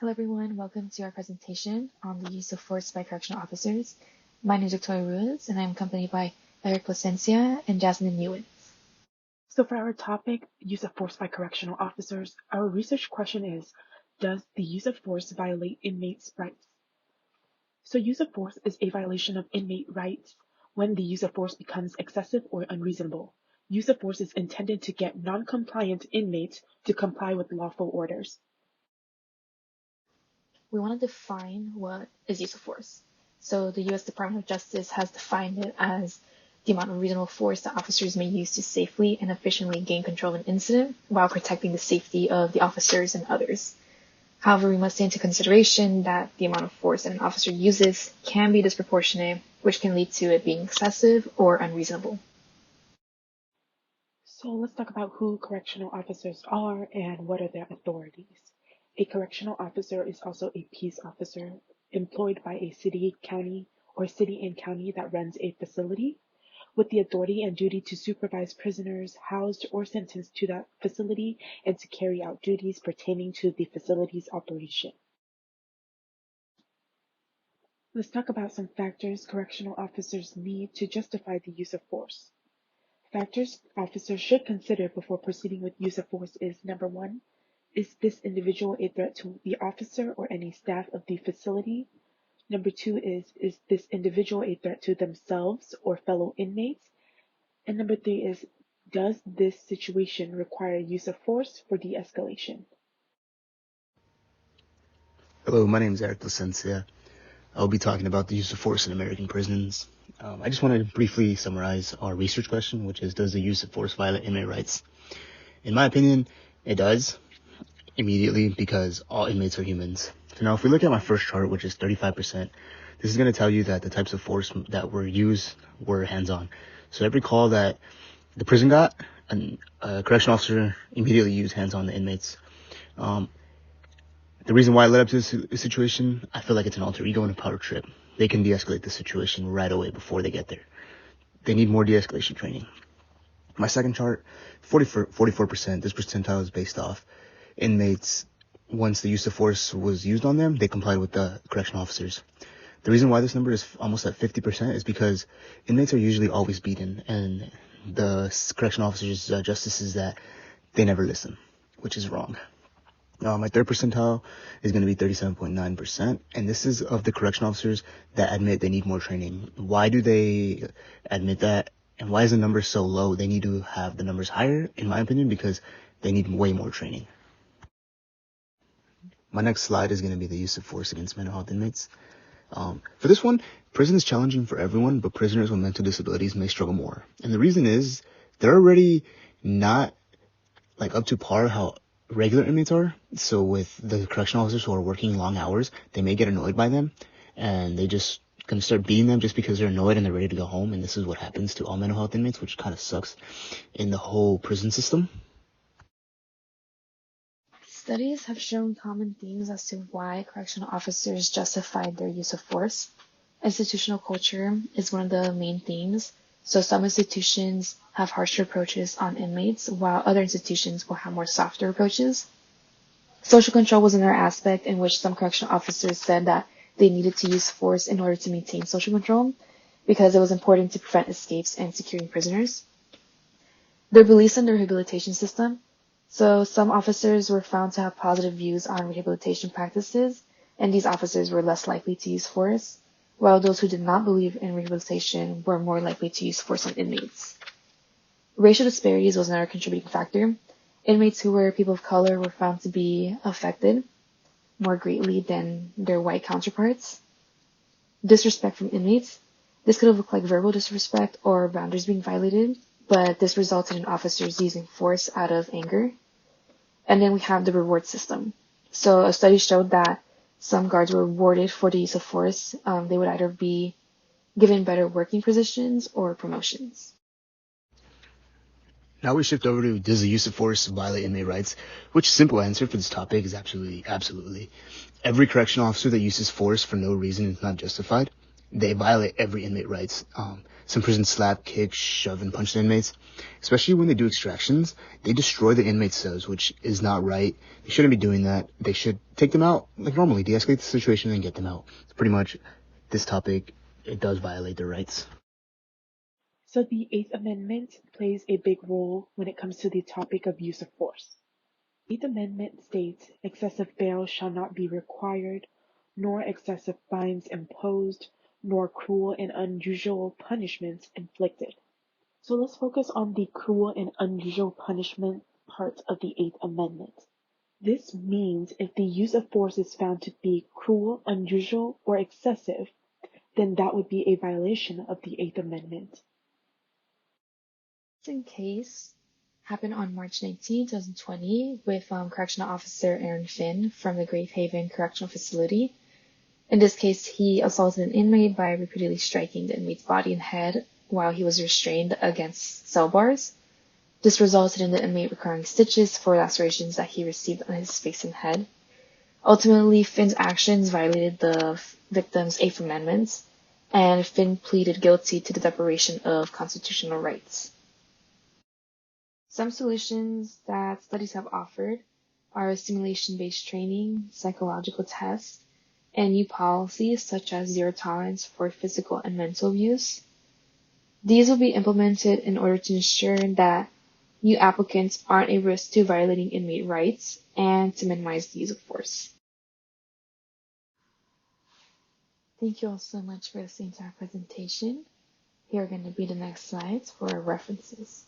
Hello everyone, welcome to our presentation on the use of force by correctional officers. My name is Ruiz and I'm accompanied by Erick Plascencia and Jasmine Nguyen. So for our topic, use of force by correctional officers, our research question is, does the use of force violate inmates' rights? So use of force is a violation of inmate rights when the use of force becomes excessive or unreasonable. Use of force is intended to get non-compliant inmates to comply with lawful orders. We want to define what is use of force. So the U.S. Department of Justice has defined it as the amount of reasonable force that officers may use to safely and efficiently gain control of an incident while protecting the safety of the officers and others. However, we must take into consideration that the amount of force that an officer uses can be disproportionate, which can lead to it being excessive or unreasonable. So let's talk about who correctional officers are and what are their authorities. A correctional officer is also a peace officer employed by a city, county, or city and county that runs a facility with the authority and duty to supervise prisoners housed or sentenced to that facility and to carry out duties pertaining to the facility's operation. Let's talk about some factors correctional officers need to justify the use of force. Factors officers should consider before proceeding with use of force is number 1, is this individual a threat to the officer or any staff of the facility? Number 2 is this individual a threat to themselves or fellow inmates? And number 3 is, does this situation require use of force for de-escalation? Hello, my name is Erick Plascencia. I'll be talking about the use of force in American prisons. I just want to briefly summarize our research question, which is, does the use of force violate inmate rights? In my opinion, it does, immediately, because all inmates are humans. So now if we look at my first chart, which is 35%, this is going to tell you that the types of force that were used were hands-on. So every call that the prison got, a correctional officer immediately used hands-on the inmates. The reason why it led up to this situation, I feel like it's an alter ego and a power trip. They can de-escalate the situation right away before they get there. They need more de-escalation training. My second chart, 44%, this percentile is based off inmates. Once the use of force was used on them, they complied with the correctional officers. The reason why this number is almost at 50% is because inmates are usually always beaten, and the correctional officers' justice is that they never listen, which is wrong. My third percentile is going to be 37.9%, and this is of the correctional officers that admit they need more training. Why do they admit that, and why is the number so low? They need to have the numbers higher, in my opinion, because they need way more training. My next slide is going to be the use of force against mental health inmates. For this one, prison is challenging for everyone, but prisoners with mental disabilities may struggle more. And the reason is they're already not up to par how regular inmates are. So with the correctional officers who are working long hours, they may get annoyed by them, and they just gonna start beating them just because they're annoyed and they're ready to go home. And this is what happens to all mental health inmates, which kind of sucks in the whole prison system. Studies have shown common themes as to why correctional officers justified their use of force. Institutional culture is one of the main themes. So some institutions have harsher approaches on inmates, while other institutions will have more softer approaches. Social control was another aspect in which some correctional officers said that they needed to use force in order to maintain social control, because it was important to prevent escapes and securing prisoners. Their beliefs in the rehabilitation system. So some officers were found to have positive views on rehabilitation practices, and these officers were less likely to use force, while those who did not believe in rehabilitation were more likely to use force on inmates. Racial disparities was another contributing factor. Inmates who were people of color were found to be affected more greatly than their white counterparts. Disrespect from inmates. This could have looked like verbal disrespect or boundaries being violated, but this resulted in officers using force out of anger. And then we have the reward system. So a study showed that some guards were rewarded for the use of force. They would either be given better working positions or promotions. Now we shift over to, does the use of force violate inmate rights? Which simple answer for this topic is absolutely. Every correctional officer that uses force for no reason is not justified. They violate every inmate rights. Some prisons slap, kick, shove, and punch the inmates. Especially when they do extractions, they destroy the inmates' cells, which is not right. They shouldn't be doing that. They should take them out like normally, de-escalate the situation, and get them out. It's pretty much this topic. It does violate their rights. So the Eighth Amendment plays a big role when it comes to the topic of use of force. Eighth Amendment states excessive bail shall not be required, nor excessive fines imposed, nor cruel and unusual punishments inflicted. So let's focus on the cruel and unusual punishment part of the Eighth Amendment. This means if the use of force is found to be cruel, unusual, or excessive, then that would be a violation of the Eighth Amendment. Recent case happened on March 19, 2020 with Correctional Officer Aaron Finn from the Grape Haven Correctional Facility. In this case, he assaulted an inmate by repeatedly striking the inmate's body and head while he was restrained against cell bars. This resulted in the inmate requiring stitches for lacerations that he received on his face and head. Ultimately, Finn's actions violated the victim's Eighth Amendment, and Finn pleaded guilty to the deprivation of constitutional rights. Some solutions that studies have offered are simulation-based training, psychological tests, and new policies such as zero tolerance for physical and mental abuse. These will be implemented in order to ensure that new applicants aren't a risk to violating inmate rights and to minimize the use of force. Thank you all so much for listening to our presentation. Here are going to be the next slides for references.